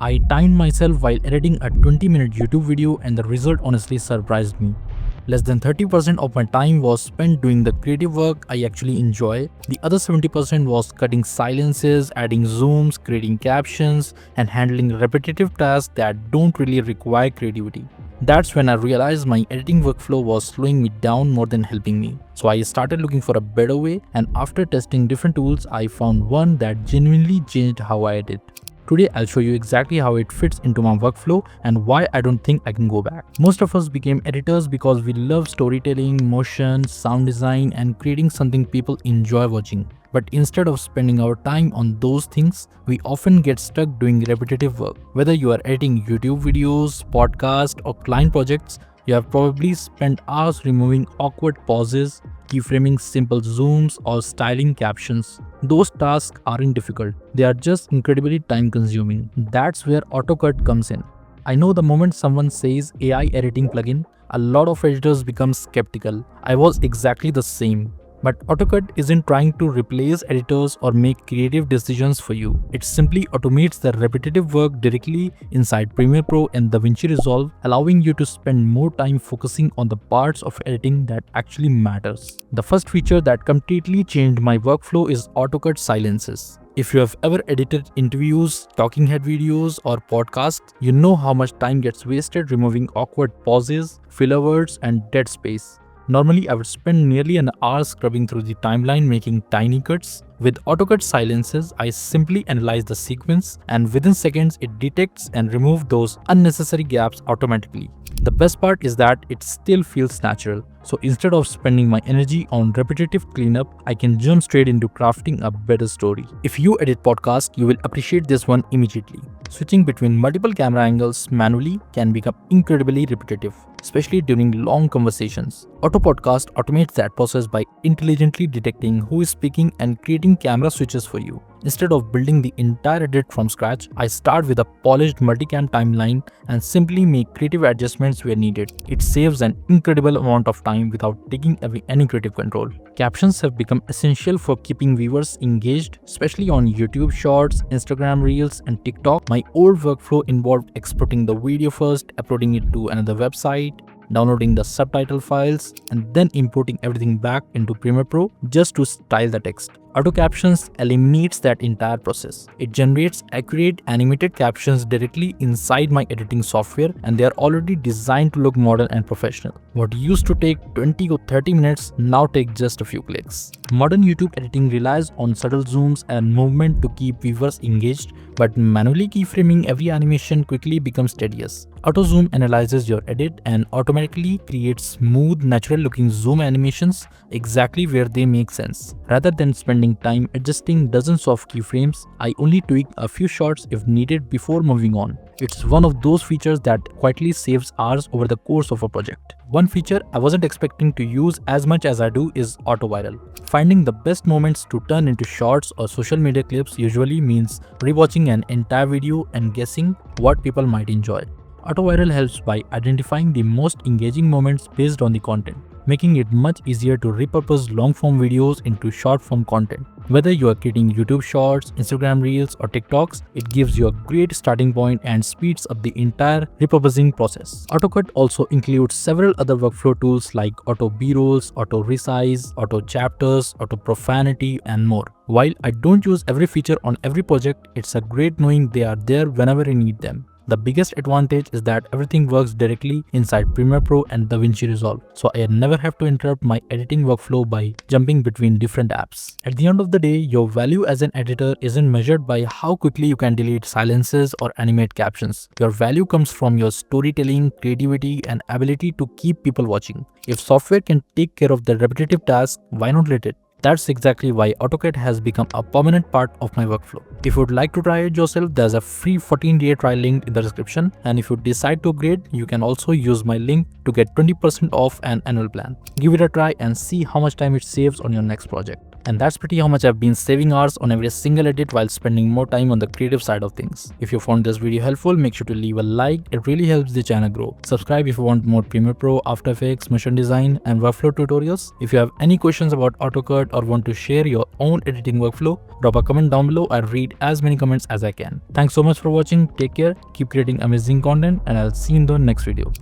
I timed myself while editing a 20-minute YouTube video and the result honestly surprised me. Less than 30% of my time was spent doing the creative work I actually enjoy. The other 70% was cutting silences, adding zooms, creating captions, and handling repetitive tasks that don't really require creativity. That's when I realized my editing workflow was slowing me down more than helping me. So I started looking for a better way, and after testing different tools, I found one that genuinely changed how I edit. Today, I'll show you exactly how it fits into my workflow and why I don't think I can go back. Most of us became editors because we love storytelling, motion, sound design, and creating something people enjoy watching. But instead of spending our time on those things, we often get stuck doing repetitive work. Whether you are editing YouTube videos, podcasts, or client projects, you have probably spent hours removing awkward pauses, keyframing simple zooms, or styling captions. Those tasks aren't difficult, they are just incredibly time consuming. That's where AutoCut comes in. I know the moment someone says AI editing plugin, a lot of editors become skeptical. I was exactly the same. But AutoCut isn't trying to replace editors or make creative decisions for you. It simply automates the repetitive work directly inside Premiere Pro and DaVinci Resolve, allowing you to spend more time focusing on the parts of editing that actually matters. The first feature that completely changed my workflow is AutoCut Silences. If you have ever edited interviews, talking head videos, or podcasts, you know how much time gets wasted removing awkward pauses, filler words, and dead space. Normally, I would spend nearly an hour scrubbing through the timeline making tiny cuts. With AutoCut Silences, I simply analyze the sequence, and within seconds it detects and removes those unnecessary gaps automatically. The best part is that it still feels natural. So instead of spending my energy on repetitive cleanup, I can jump straight into crafting a better story. If you edit podcast, you will appreciate this one immediately. Switching between multiple camera angles manually can become incredibly repetitive, especially during long conversations. AutoPodcast automates that process by intelligently detecting who is speaking and creating camera switches for you. Instead of building the entire edit from scratch, I start with a polished multicam timeline and simply make creative adjustments where needed. It saves an incredible amount of time without taking away any creative control. Captions have become essential for keeping viewers engaged, especially on YouTube Shorts, Instagram Reels, and TikTok. My old workflow involved exporting the video first, uploading it to another website, downloading the subtitle files, and then importing everything back into Premiere Pro just to style the text. AutoCaptions eliminates that entire process. It generates accurate animated captions directly inside my editing software, and they are already designed to look modern and professional. What used to take 20 or 30 minutes now takes just a few clicks. Modern YouTube editing relies on subtle zooms and movement to keep viewers engaged, but manually keyframing every animation quickly becomes tedious. AutoZoom analyzes your edit and automatically creates smooth, natural-looking zoom animations exactly where they make sense. Rather than spending time adjusting dozens of keyframes, I only tweak a few shots if needed before moving on. It's one of those features that quietly saves hours over the course of a project. One feature I wasn't expecting to use as much as I do is AutoViral. Finding the best moments to turn into shorts or social media clips usually means rewatching an entire video and guessing what people might enjoy. AutoViral helps by identifying the most engaging moments based on the content, making it much easier to repurpose long-form videos into short-form content. Whether you are creating YouTube Shorts, Instagram Reels, or TikToks, it gives you a great starting point and speeds up the entire repurposing process. AutoCut also includes several other workflow tools like Auto B-rolls, Auto Resize, Auto Chapters, Auto Profanity, and more. While I don't use every feature on every project, it's a great knowing they are there whenever I need them. The biggest advantage is that everything works directly inside Premiere Pro and DaVinci Resolve, so I never have to interrupt my editing workflow by jumping between different apps. At the end of the day, your value as an editor isn't measured by how quickly you can delete silences or animate captions. Your value comes from your storytelling, creativity, and ability to keep people watching. If software can take care of the repetitive tasks, why not let it? That's exactly why AutoCut has become a permanent part of my workflow. If you would like to try it yourself, there's a free 14-day trial link in the description, and if you decide to upgrade, you can also use my link to get 20% off an annual plan. Give it a try and see how much time it saves on your next project. And that's pretty how much I've been saving hours on every single edit while spending more time on the creative side of things. If you found this video helpful, make sure to leave a like, it really helps the channel grow. Subscribe if you want more Premiere Pro, After Effects, motion design and workflow tutorials. If you have any questions about AutoCut or want to share your own editing workflow, drop a comment down below. I'll read as many comments as I can. Thanks so much for watching, take care, keep creating amazing content, and I'll see you in the next video.